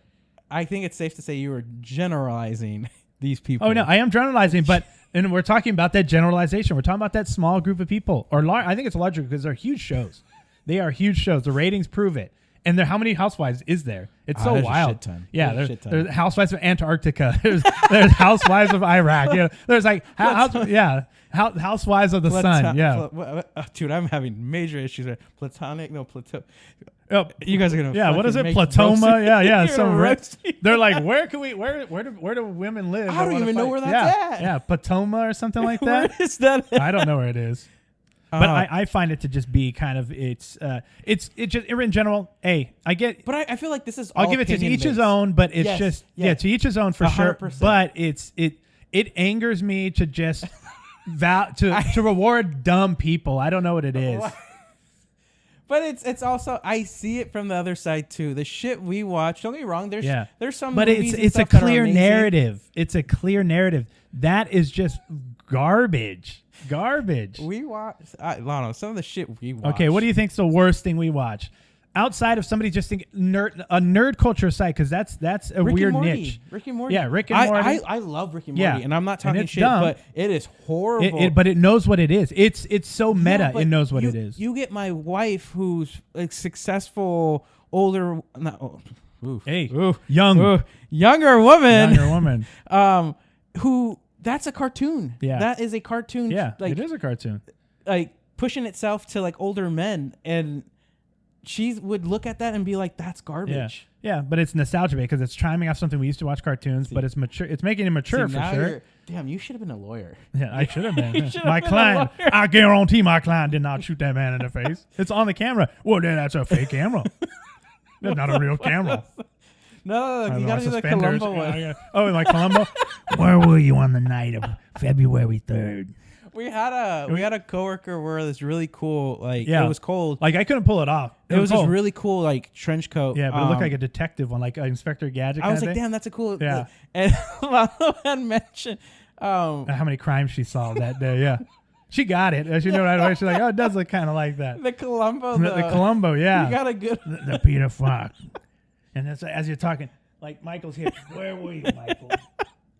I think it's safe to say you are generalizing these people. Oh, no, I am generalizing, and we're talking about that generalization. We're talking about that small group of people. I think it's larger because they're huge shows. They are huge shows. The ratings prove it. And how many housewives is there? It's so wild. A shit ton. Yeah, there's housewives of Antarctica. There's housewives of Iraq. There's like housewives of the sun. Yeah, dude, I'm having major issues with platonic. No, plateau. Oh, you guys are gonna. Yeah, what is it? Platoma. Yeah. They're like, where do women live? I don't even know where that's at. Yeah, Patoma or something like that. Where is that at? I don't know where it is. But I find it to just be kind of it's just in general. Hey, I get. But I feel like this is. I'll give it to each his own. But it's to each his own for 100%. Sure. But it angers me to just to reward dumb people. I don't know what it is. But it's also, I see it from the other side too. The shit we watch, don't get me wrong, there's some but movies it's a clear narrative. It's a clear narrative. That is just garbage. We watch, Lano, some of the shit we watch. Okay, what do you think's the worst thing we watch? Outside of somebody just think nerd culture aside, because that's a Rick weird and Morty. niche. Rick and Morty. Yeah, Rick and Morty. I love Rick and Morty, Yeah. and I'm not talking it's shit, dumb. but it is horrible. But it knows what it is. It's so meta. Yeah, but it knows what it is. You get my wife, who's a successful older, younger woman, who that's a cartoon. Yeah, that is a cartoon. Yeah, like, it is a cartoon. Like pushing itself to like older men, and she would look at that and be like, "That's garbage." Yeah, but it's nostalgia because it's chiming off something we used to watch cartoons, but it's mature. It's making it mature for sure. Damn, you should have been a lawyer. Yeah, I should have been. My client, I guarantee my client did not shoot that man in the face. It's on the camera. Well, then that's a fake camera. That's not a real camera. No, you got to do the Columbo one. Oh, like Columbo? Where were you on the night of February 3rd? We had a coworker wear this really cool, like, yeah. It was cold. Like, I couldn't pull it off. It was this really cool, like, trench coat. Yeah, but it looked like a detective one, like Inspector Gadget. I was like, damn, that's a cool. Yeah. And Lano had mentioned how many crimes she solved that day. Yeah. She got it. She knew right away. She's like, oh, it does look kind of like that. The Columbo. The Columbo, yeah. You got a good. The Peter Fox. And that's, as you're talking, like, Michael's here. Where were you, Michael?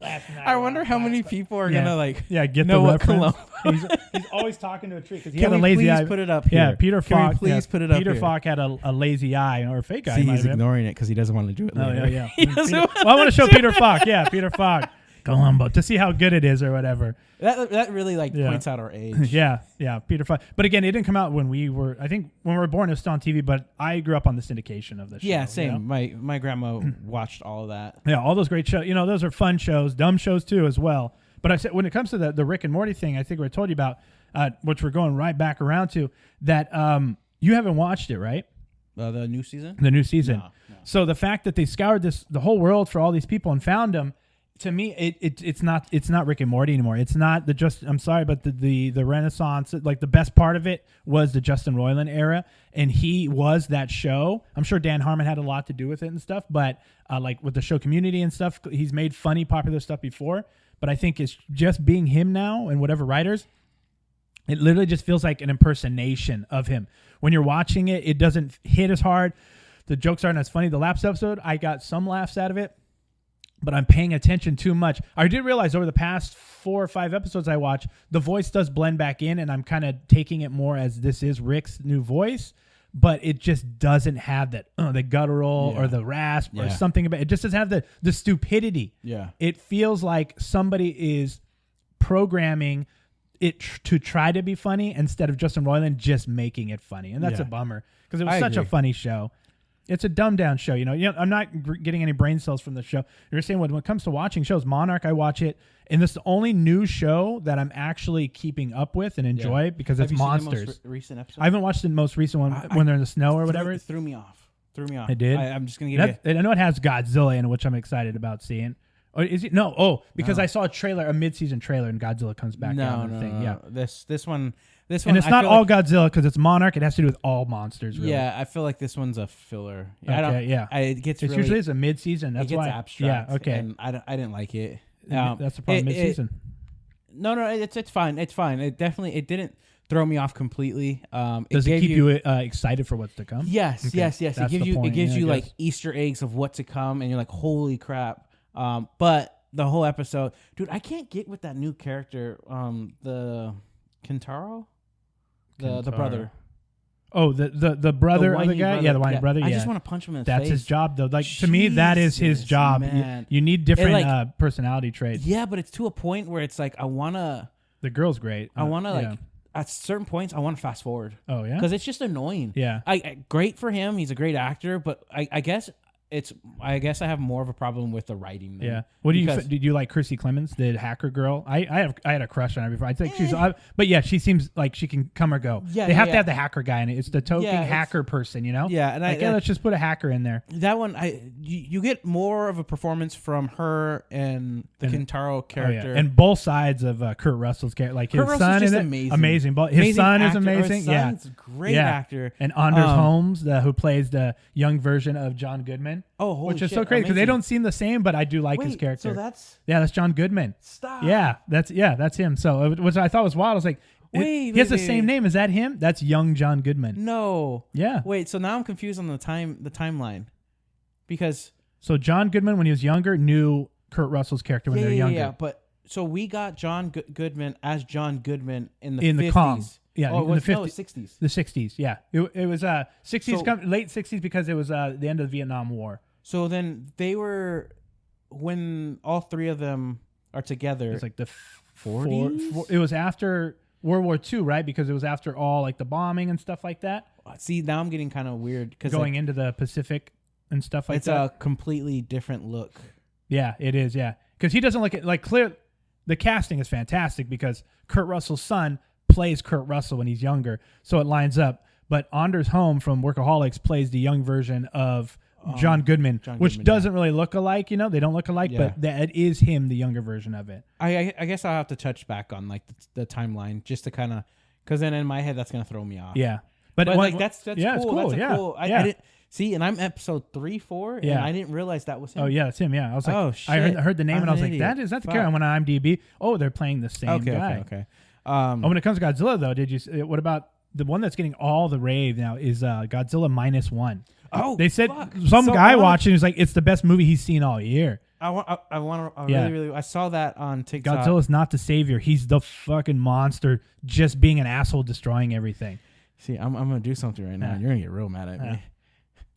Last night. I wonder how many people are gonna get know the what reference. Columbo. He's always talking to a tree because he Can had a lazy eye. Please put it up here. Yeah, Peter Fox. Please put it up Peter here. Fox had a lazy eye or a fake eye. See, he's ignoring it because he doesn't want to do it later. Oh yeah. He doesn't I want to show Peter Fox. Yeah, Peter Fox. Columbo to see how good it is or whatever. That really points out our age. Yeah, Peter Fox. But again, it didn't come out when we were. I think when we were born, it was still on TV. But I grew up on the syndication of the show. Yeah, same. You know? My grandma watched all of that. Yeah, all those great shows. You know, those are fun shows, dumb shows too as well. But I said when it comes to the Rick and Morty thing, I think I told you about, which we're going right back around to that. You haven't watched it, right? The new season. The new season. No. So the fact that they scoured the whole world for all these people and found them. To me, it's not Rick and Morty anymore. It's not I'm sorry, but the Renaissance, like the best part of it was the Justin Roiland era, and he was that show. I'm sure Dan Harmon had a lot to do with it and stuff, but like with the show Community and stuff, he's made funny, popular stuff before. But I think it's just being him now and whatever writers, it literally just feels like an impersonation of him. When you're watching it, it doesn't hit as hard. The jokes aren't as funny. The last episode, I got some laughs out of it. But I'm paying attention too much. I did realize over the past 4 or 5 episodes I watched, the voice does blend back in, and I'm kind of taking it more as this is Rick's new voice, but it just doesn't have that the guttural or the rasp or something about it. Just doesn't have the stupidity. Yeah, it feels like somebody is programming it to try to be funny instead of Justin Roiland just making it funny, and that's a bummer because it was such a funny show. It's a dumbed down show, you know. I'm not getting any brain cells from the show. You're saying when it comes to watching shows, Monarch, I watch it, and this is the only new show that I'm actually keeping up with and enjoy because it's monsters. The most recent episode? I haven't watched the most recent one when they're in the snow or whatever. It threw me off. It did. I'm just gonna give you. I know it has Godzilla in it, which I'm excited about seeing. Or is it? No. Oh, because I saw a mid-season trailer, and Godzilla comes back out. Yeah. This one. And it's not all Godzilla because it's Monarch. It has to do with all monsters. Really. Yeah, I feel like this one's a filler. It usually is a mid-season. That's why. Abstract. Yeah. Okay. And I didn't like it. That's the problem. Mid-season. No, it's fine. It's fine. It didn't throw me off completely. Does it keep you excited for what's to come? Yes. Okay. Yes. That's It gives you like Easter eggs of what to come, and you're like, holy crap. But the whole episode, dude, I can't get with that new character, the Kentaro, the brother. Oh, the brother of the guy? Brother. Yeah, the whiny brother. I just want to punch him in the face. That's his job, though. Like to me, that is his job. You need different personality traits. Yeah, but it's to a point where it's like I wanna. The girl's great. I wanna at certain points I want to fast forward. Oh yeah, because it's just annoying. Yeah, great for him. He's a great actor, but I guess I guess I have more of a problem with the writing. Yeah. What do you did you like Chrissy Clemens, the hacker girl? I had a crush on her before. I think she's but yeah, she seems like she can come or go. Yeah, they have to have the hacker guy in it. It's the token Yeah, hacker person, you know? Yeah, and like, let's just put a hacker in there. That one, you get more of a performance from her and the Kentaro character, and both sides of Kurt Russell's character. Like his Kurt son Russell's is just amazing, but his son is actor. amazing. His son's a great actor. And Anders Holmes, who plays the young version of John Goodman. Oh, holy which is shit, so crazy because they amazing. don't seem the same, but I do like his character. So that's John Goodman. Stop. Yeah, that's him. So which I thought was wild. I was like, he has the same name. Is that him? That's young John Goodman. No. Yeah. Wait. So now I'm confused on the timeline, because so John Goodman when he was younger knew Kurt Russell's character when they were younger. Yeah, but so we got John Goodman as John Goodman in the 50s. Kong. Yeah, oh, in the 50s. No, 60s. The 60s. Yeah, it was 60s, late 60s because it was the end of the Vietnam War. So then they were, when all three of them are together. It's like the 40s. It was after World War II, right? Because it was after all like the bombing and stuff like that. See, now I'm getting kind of weird because going into the Pacific and stuff like it's that. It's a completely different look. Yeah, it is. Yeah, because he doesn't look like clear. The casting is fantastic because Kurt Russell's son plays Kurt Russell when he's younger, so it lines up. But Anders Holm from Workaholics plays the young version of John Goodman, which doesn't really look alike. You know, they don't look alike, but that is him, the younger version of it. I guess I'll have to touch back on like the timeline just to kind of, because then in my head that's gonna throw me off. Yeah, but like that's cool. That's cool. cool. I didn't see, and I'm episode 3, 4, and I didn't realize that was him. Oh yeah, it's him. Yeah, I was like, oh shit, I heard the name and I was like, idiot. that's the character. I went on IMDb. Oh, they're playing the same guy. Okay. When it comes to Godzilla, though, what about the one that's getting all the rave now? Is Godzilla Minus One? Oh, they said some guy watching is like it's the best movie he's seen all year. I saw that on TikTok. Godzilla's not the savior; he's the fucking monster, just being an asshole, destroying everything. See, I'm gonna do something right now. You're gonna get real mad at me.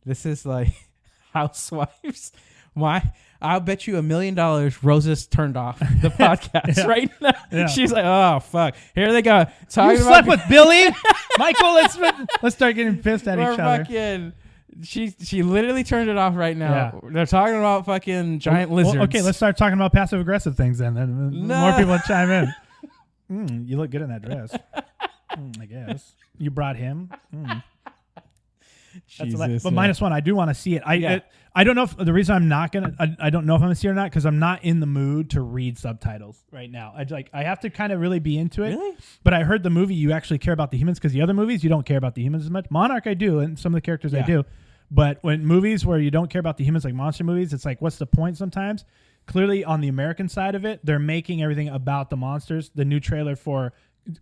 This is like Housewives. Why? I'll bet you $1 million Rosa's turned off the podcast right now. Yeah. She's like, oh fuck, here they go. You slept with Billy, Michael. Let's start getting pissed at each other. Fucking, she literally turned it off right now. Yeah. They're talking about fucking giant lizards. Well, okay, let's start talking about passive aggressive things then. More people chime in. You look good in that dress. I guess you brought him. Jesus, but Minus One, I do want to see it. I don't know if the reason I'm not gonna. I don't know if I'm gonna see it or not because I'm not in the mood to read subtitles right now. I have to kind of really be into it. Really? But I heard the movie you actually care about the humans because the other movies you don't care about the humans as much. Monarch I do, and some of the characters I do. But when movies where you don't care about the humans, like monster movies, it's like, what's the point sometimes? Clearly, on the American side of it, they're making everything about the monsters. The new trailer for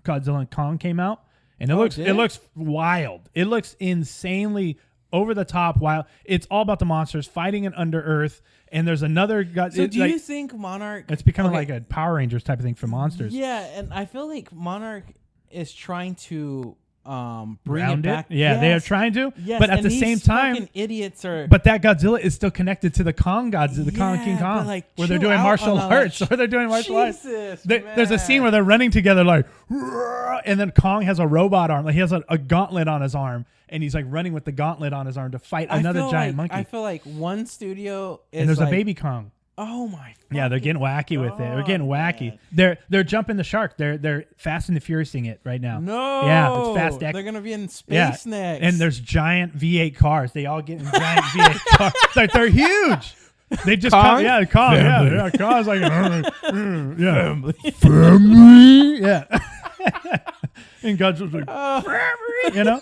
Godzilla and Kong came out, and it looks wild. It looks insanely over the top wild. It's all about the monsters fighting in Under Earth, and there's another. So do you think Monarch? It's becoming like a Power Rangers type of thing for monsters. Yeah, and I feel like Monarch is trying to bring Round it back. Yeah, they are trying to. Yes, but at the same time, idiots are. But that Godzilla is still connected to the Kong Godzilla, the Kong King Kong, where they're doing martial arts. Or they're doing martial arts. There's a scene where they're running together, like, and then Kong has a robot arm, like he has a gauntlet on his arm, and he's like running with the gauntlet on his arm to fight another giant monkey. I feel like one studio is and there's a baby Kong. Oh my! Yeah, they're getting wacky with it. They're getting wacky. They're jumping the shark. They're Fast and the Furiousing it right now. No, yeah, it's Fast X. They're gonna be in space next. And there's giant V8 cars. They all get in giant V8 cars. Like they're huge. They just Kong? Kong. Family. Yeah, Kong's like Family. Family. Yeah. And Godzilla's like, you know?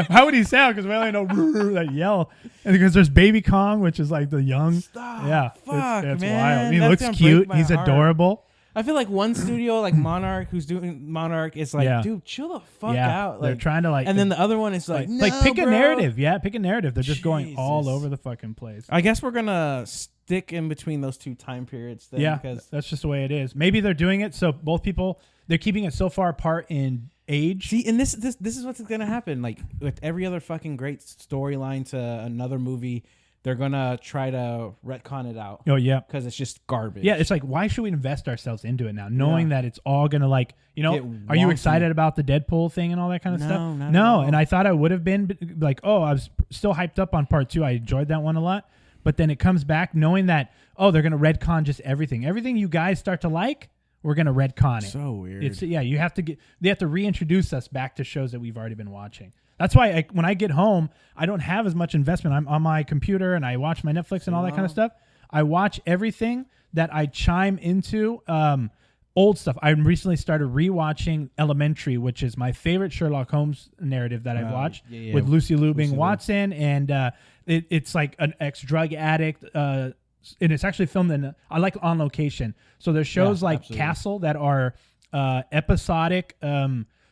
How would he sound? Because we only know that yell. And because there's Baby Kong, which is like the young. Stop. Yeah. Fuck, it's man. wild. He That's looks gonna cute. break my He's heart. adorable. I feel like one studio, like Monarch, who's doing Monarch, is like, dude, chill the fuck out. They're trying to like. And then the other one is like, no, pick bro. a narrative. Yeah, pick a narrative. They're just going Jesus. all over the fucking place. I guess we're gonna stick in between those two time periods. Then, yeah, because that's just the way it is. Maybe they're doing it so both people they're keeping it so far apart in age. See, and this is what's gonna happen. Like with every other fucking great storyline to another movie, they're gonna try to retcon it out. Oh yeah. Because it's just garbage. Yeah, it's like, why should we invest ourselves into it now, knowing that it's all gonna like, Get are you wonky. excited about the Deadpool thing and all that kind of No, stuff? not at No, all. and I thought I would have been like, oh, I was still hyped up on part 2. I enjoyed that one a lot, but then it comes back knowing that, oh, they're gonna retcon just everything you guys start to like. We're gonna retcon it. So weird. It's they have to reintroduce us back to shows that we've already been watching. That's why when I get home, I don't have as much investment. I'm on my computer and I watch my Netflix and all that kind of stuff. I watch everything that I chime into. Old stuff. I recently started rewatching Elementary, which is my favorite Sherlock Holmes narrative that I've watched with Lucy Liu being Watson, and it's like an ex-drug addict. And it's actually filmed I like on location. So there's shows like absolutely. Castle that are episodic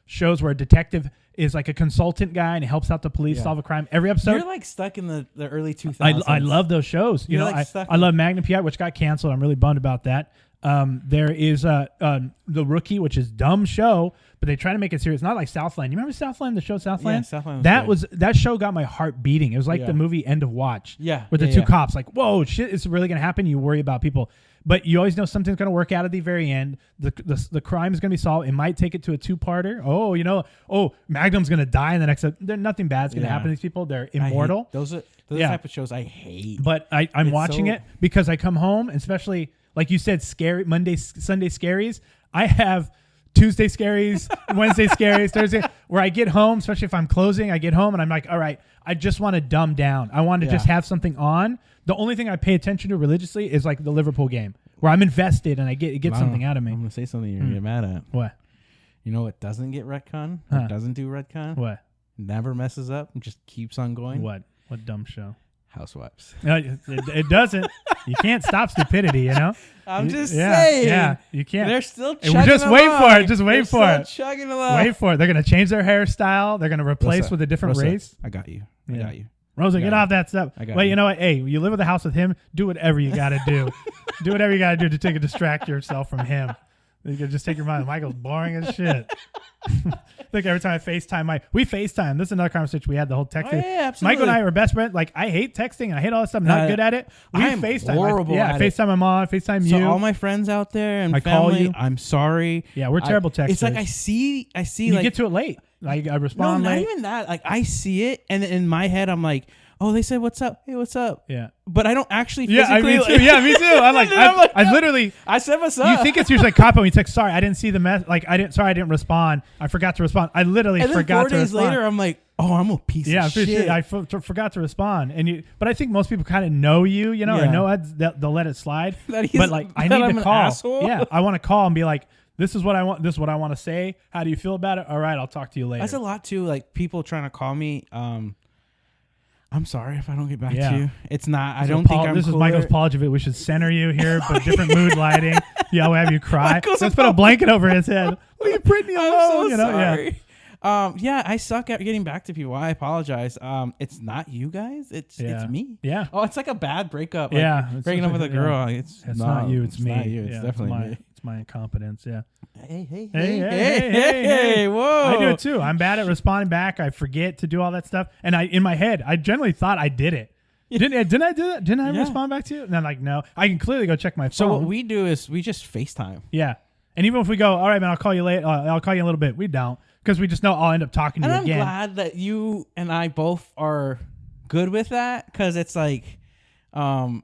shows where a detective is like a consultant guy and he helps out the police solve a crime. Every episode. You're like stuck in the early 2000s. I love those shows. You You're know, like stuck I love Magnum PI, which got canceled. I'm really bummed about that. There is The Rookie, which is dumb show, but they try to make it serious. Not like Southland. You remember Southland? The show Southland. Yeah, Southland was that show got my heart beating. It was like the movie End of Watch. Yeah, with the two cops. Like, whoa, shit, it's really gonna happen. You worry about people, but you always know something's gonna work out at the very end. The crime is gonna be solved. It might take it to a 2-parter. Magnum's gonna die in the next. Nothing bad's gonna happen to these people. They're immortal. Those are the type of shows I hate. But I'm It's watching so- it because I come home, especially like you said, scary Sunday Scaries. I have Tuesday Scaries, Wednesday Scaries, Thursday, where I get home, especially if I'm closing, I get home and I'm like, all right, I just want to dumb down. I want to just have something on. The only thing I pay attention to religiously is like the Liverpool game, where I'm invested and I get something out of me. I'm gonna say something you're gonna get mad at. What? You know what doesn't get retcon? Or doesn't do retcon? What? Never messes up and just keeps on going. What dumb show? Housewives. No, it doesn't. You can't stop stupidity, you know? I'm just saying. Yeah, you can't. They're still And chugging just along. wait for it. Just wait for They're it. still chugging along. Wait for it. They're going to change their hairstyle. They're going to replace with a different Rosa, race. I got you. I got you. Rosa, get got off that stuff. I got Well, you. you know what? Hey, you live with a house with him. Do whatever you got to do. Do whatever you got to do to take distract yourself from him. You can just take your mind. Michael's boring as shit. Like every time I FaceTime, we FaceTime. This is another conversation we had, the whole texting. Oh, yeah, absolutely. Michael and I are best friends. Like, I hate texting and I hate all that stuff. I'm not good at it. We I'm FaceTime. horrible I at it. FaceTime my mom, FaceTime So you. all my friends out there and I call family, you. I'm sorry. Yeah, we're terrible texters. It's like I see you like get to it late. Like, I no, respond not late. even that. Like I see it, and in my head, I'm like, oh, they said what's up? Hey, what's up? Yeah. But I don't actually. Yeah, physically, me too. Yeah, me too. I'm like, I literally. I said what's up. You think it's usually like cop when you text, sorry, I didn't see the mess. Like, I didn't respond. I forgot to respond. I literally and then forgot 4 to days respond. later, I'm like, oh, I'm a piece Yeah, of for shit. sure. I forgot to respond. But I think most people kind of know you, or Yeah. know they'll let it slide. That he's- But like, I that need I'm to an call. asshole? Yeah, I want to call and be like, this is what I want. This is what I want to say. How do you feel about it? All right, I'll talk to you later. That's a lot too. Like people trying to call me. I'm sorry if I don't get back Yeah. to you. It's not. I So don't think Paul, I'm. This is cooler. Michael's apology. We should center you here, but different mood lighting. Yeah, we'll have you cry. Michael's Let's put a blanket over his head. Leave Brittany alone. I'm so you know? sorry. Yeah, I suck at getting back to people. I apologize. It's not you guys. It's me. Yeah. Oh, it's like a bad breakup. Like Yeah, it's breaking up just with a like- girl. It's not you. It's me. Not you. It's Yeah, definitely me. It's my incompetence. Yeah. Hey, whoa! I do it too. I'm bad at responding back. I forget to do all that stuff. And in my head, I generally thought I did it. Didn't I do that? Didn't I respond back to you? And I'm like, no. I can clearly go check my phone. So what we do is we just FaceTime. Yeah. And even if we go, all right, man, I'll call you later. I'll call you in a little bit. We don't. Because we just know I'll end up talking to And you I'm again. glad that you and I both are good with that, because it's like, I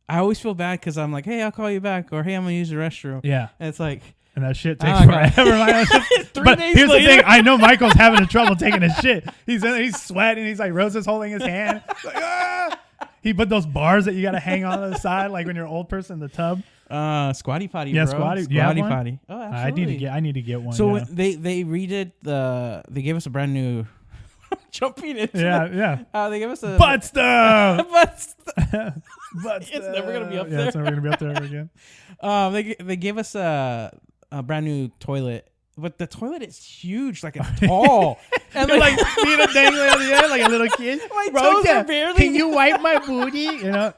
always feel bad because I'm like, hey, I'll call you back, or hey, I'm gonna use the restroom. Yeah. And it's like, And that shit takes Oh, God. forever. 3 But days here's later. the thing. I know Michael's having trouble taking a shit. He's sweating. He's like, Rosa's holding his hand. Like, ah! He put those bars that you got to hang on the side, like when you're an old person in the tub. Squatty Potty, Yeah, bro. Squatty. Do you have one? Potty. Oh, absolutely. I need to get one. So yeah. when they redid they gave us a brand new jumping into yeah. they gave us a Butt stuff. But it's never gonna be up Yeah, there. it's never gonna be up there ever again. They gave us a brand new toilet but the toilet is huge, like it's tall, and You're like feet are dangling on the end like a little kid. my toes are barely. Can you wipe my booty? You know,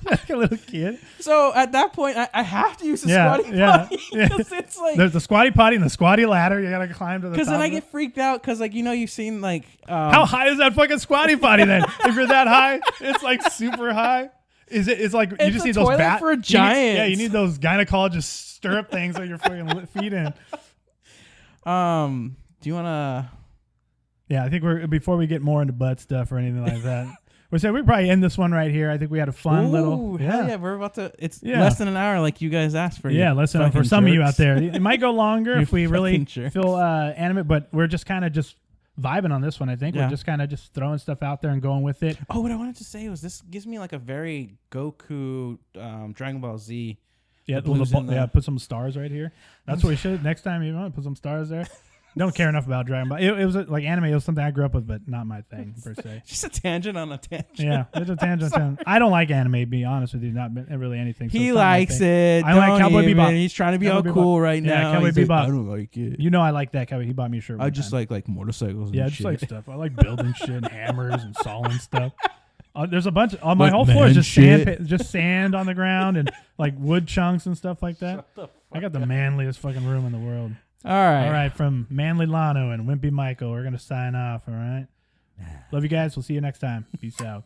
like a little kid. So at that point, I have to use the squatty potty because it's like there's the squatty potty and the squatty ladder. You gotta climb to the top. Because then I get freaked out because, like, you've seen, like... how high is that fucking squatty potty then? If you're that high, it's like super high. It's like you just need those for giants. You need those gynecologist stirrup things on your fucking feet in. Do you want to... Yeah, I think before we get more into butt stuff or anything like that, we probably end this one right here. I think we had a fun little... Yeah, we're about to... It's less than an hour like you guys asked for. Yeah, less than for some of you out there. It might go longer if we really feel animate, but we're just kind of just vibing on this one, I think. We're just kind of just throwing stuff out there and going with it. Oh, what I wanted to say was this gives me like a very Goku Dragon Ball Z. Yeah, put some stars right here. That's what we should. Next time you want to put some stars there. Don't care enough about Dragon Ball. It was like anime. It was something I grew up with, but not my thing per se. Just a tangent on a tangent. Yeah, it's a tangent. I don't like anime. To be honest with you, not really anything. So he likes it. I like Cowboy Bebop. He's trying to be all cool right now. Cowboy Bebop. Like, I don't like it. You know I like that. Cowboy. He bought me a shirt. I just like motorcycles. Yeah, and just shit. like stuff. I like building shit, and hammers and sawing stuff. There's a bunch. My whole floor is just sand on the ground and like wood chunks and stuff like that. I got the manliest fucking room in the world. All right. From Manly Lano and Wimpy Michael, we're gonna sign off. All right. Love you guys. We'll see you next time. Peace out.